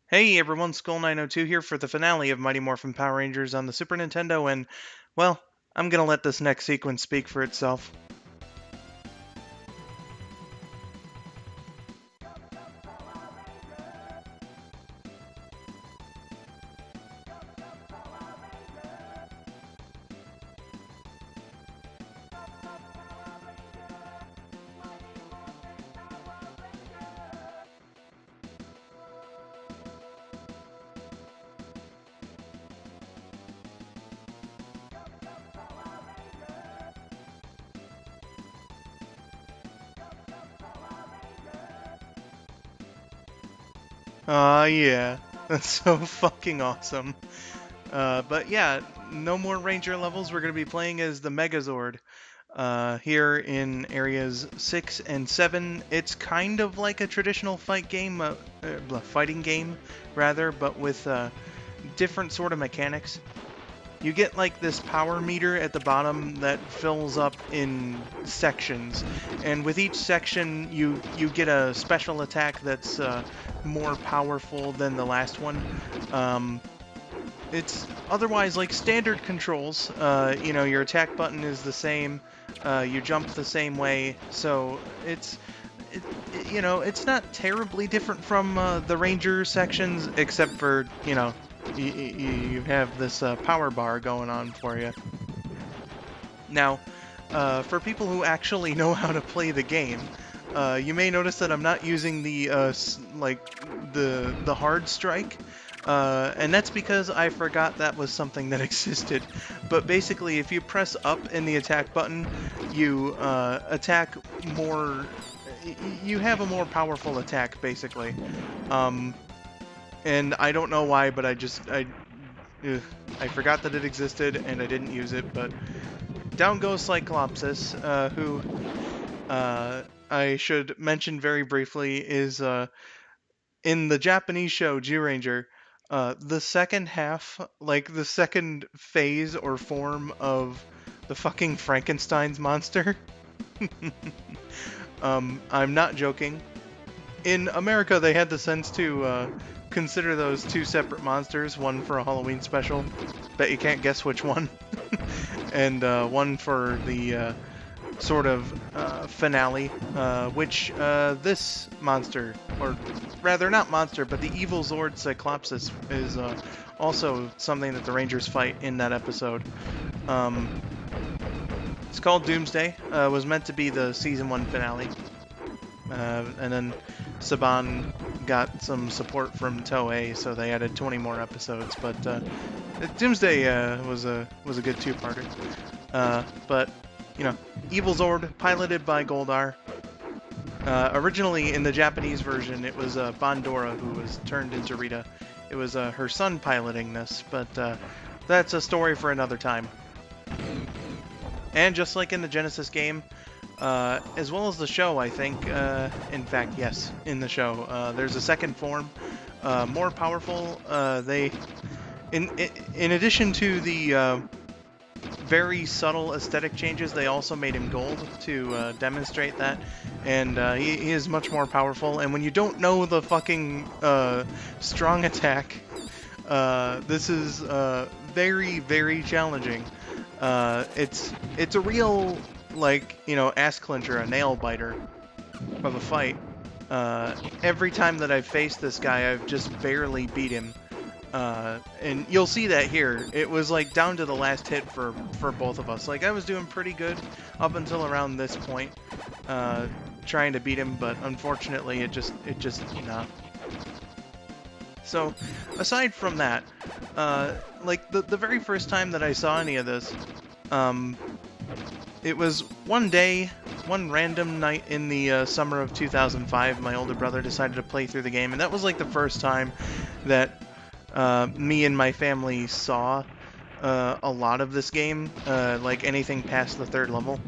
Hey everyone, Skull902 here for the finale of Mighty Morphin Power Rangers on the Super Nintendo, and, well, I'm gonna let this next sequence speak for itself. Yeah, that's so fucking awesome. But yeah, no more Ranger levels. We're gonna be playing as the Megazord. Here in areas 6 and 7, it's kind of like a traditional fighting game, rather, but with different sort of mechanics. You get like this power meter at the bottom that fills up in sections, and with each section you get a special attack that's more powerful than the last one. It's otherwise like standard controls. Your attack button is the same, you jump the same way, so it's not terribly different from the Ranger sections, except for you have this power bar going on for you. Now, for people who actually know how to play the game, you may notice that I'm not using the hard strike, and that's because I forgot that was something that existed. But basically, if you press up in the attack button, you attack more. You have a more powerful attack, basically. And I don't know why, but I forgot that it existed and I didn't use it. But down goes Cyclopsis, who I should mention very briefly is in the Japanese show Zyuranger. The second half, like the second phase or form of the fucking Frankenstein's monster. I'm not joking. In America, they had the sense to consider those two separate monsters, one for a Halloween special, bet you can't guess which one, and one for the sort of finale, which this monster, or rather not monster, but the evil Zord Cyclopsis is also something that the Rangers fight in that episode. It's called Doomsday, was meant to be the Season 1 finale. And then Saban got some support from Toei, so they added 20 more episodes. But Doomsday was a good two-parter. But Evil Zord, piloted by Goldar. Originally, in the Japanese version, it was Bandora who was turned into Rita. It was her son piloting this, but that's a story for another time. And just like in the Genesis game, as well as the show, I think, in fact, yes, in the show, there's a second form, more powerful. In addition to the very subtle aesthetic changes, they also made him gold to demonstrate that, and he is much more powerful. And when you don't know the fucking strong attack, this is very, very challenging. It's a real, ass clincher, a nail biter of a fight. Every time that I've faced this guy, I've just barely beat him. And you'll see that here. It was like down to the last hit for both of us. Like, I was doing pretty good up until around this point, trying to beat him, but unfortunately it just nah. So, aside from that, the very first time that I saw any of this, it was one day, one random night in the summer of 2005, my older brother decided to play through the game, and that was like the first time that me and my family saw a lot of this game, like anything past the third level.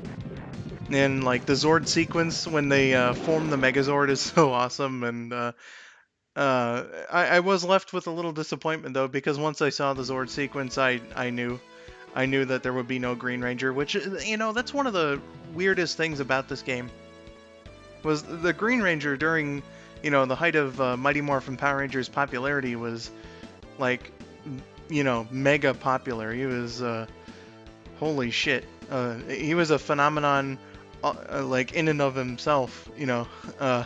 And like the Zord sequence when they form the Megazord is so awesome, and I was left with a little disappointment though, because once I saw the Zord sequence, I knew that there would be no Green Ranger, which, that's one of the weirdest things about this game. Was the Green Ranger during you know, the height of Mighty Morphin Power Rangers popularity was like, you know, mega popular. He was holy shit. He was a phenomenon, like in and of himself. You know,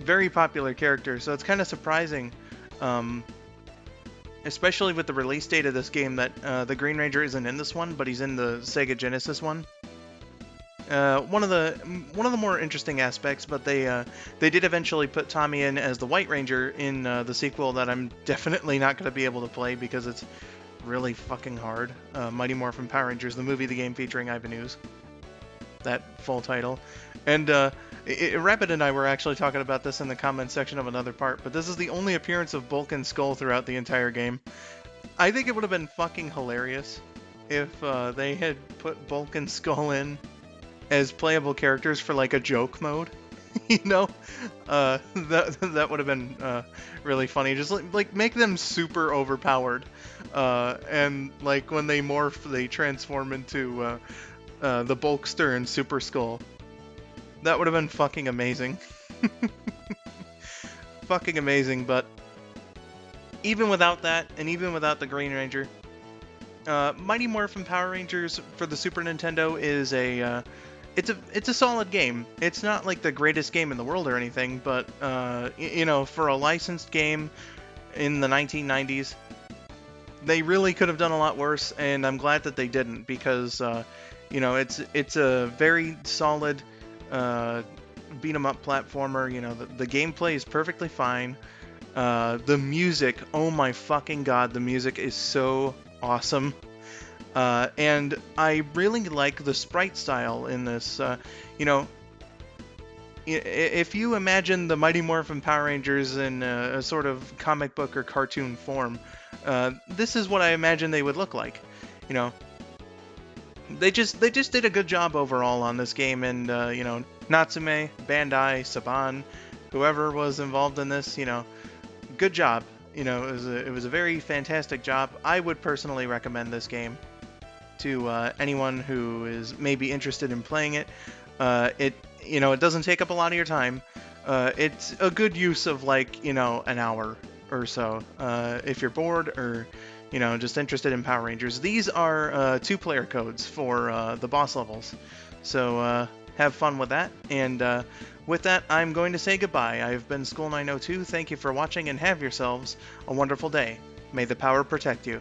very popular character. So it's kind of surprising, especially with the release date of this game, that the Green Ranger isn't in this one, but he's in the Sega Genesis one. One of the more interesting aspects, but they did eventually put Tommy in as the White Ranger in the sequel that I'm definitely not going to be able to play because it's really fucking hard. Mighty Morphin Power Rangers, the movie, the game featuring Ivan Ooze. That full title. And Rapid and I were actually talking about this in the comments section of another part, but this is the only appearance of Bulk and Skull throughout the entire game. I think it would have been fucking hilarious if they had put Bulk and Skull in as playable characters for like a joke mode. You know, that would have been really funny. Just like make them super overpowered, and like when they morph, they transform into the Bulkster and Super Skull. That would have been fucking amazing. Fucking amazing. But even without that, and even without the Green Ranger, Mighty Morphin Power Rangers for the Super Nintendo is it's a solid game. It's not like the greatest game in the world or anything, but you know, for a licensed game in the 1990s, they really could have done a lot worse, and I'm glad that they didn't, because you know, it's a very solid beat 'em up platformer. You know, the gameplay is perfectly fine. The music, oh my fucking god, the music is so awesome. And I really like the sprite style in this. You know, if you imagine the Mighty Morphin Power Rangers in a sort of comic book or cartoon form, this is what I imagine they would look like. You know, they just did a good job overall on this game, and you know, Natsume, Bandai, Saban, whoever was involved in this, you know, good job. You know, it was a very fantastic job. I would personally recommend this game to anyone who is maybe interested in playing it. You know, it doesn't take up a lot of your time. It's a good use of, like, you know, an hour or so if you're bored or, you know, just interested in Power Rangers. These are 2-player codes for the boss levels, so have fun with that. And with that, I'm going to say goodbye. I've been Skull902. Thank you for watching, and have yourselves a wonderful day. May the power protect you.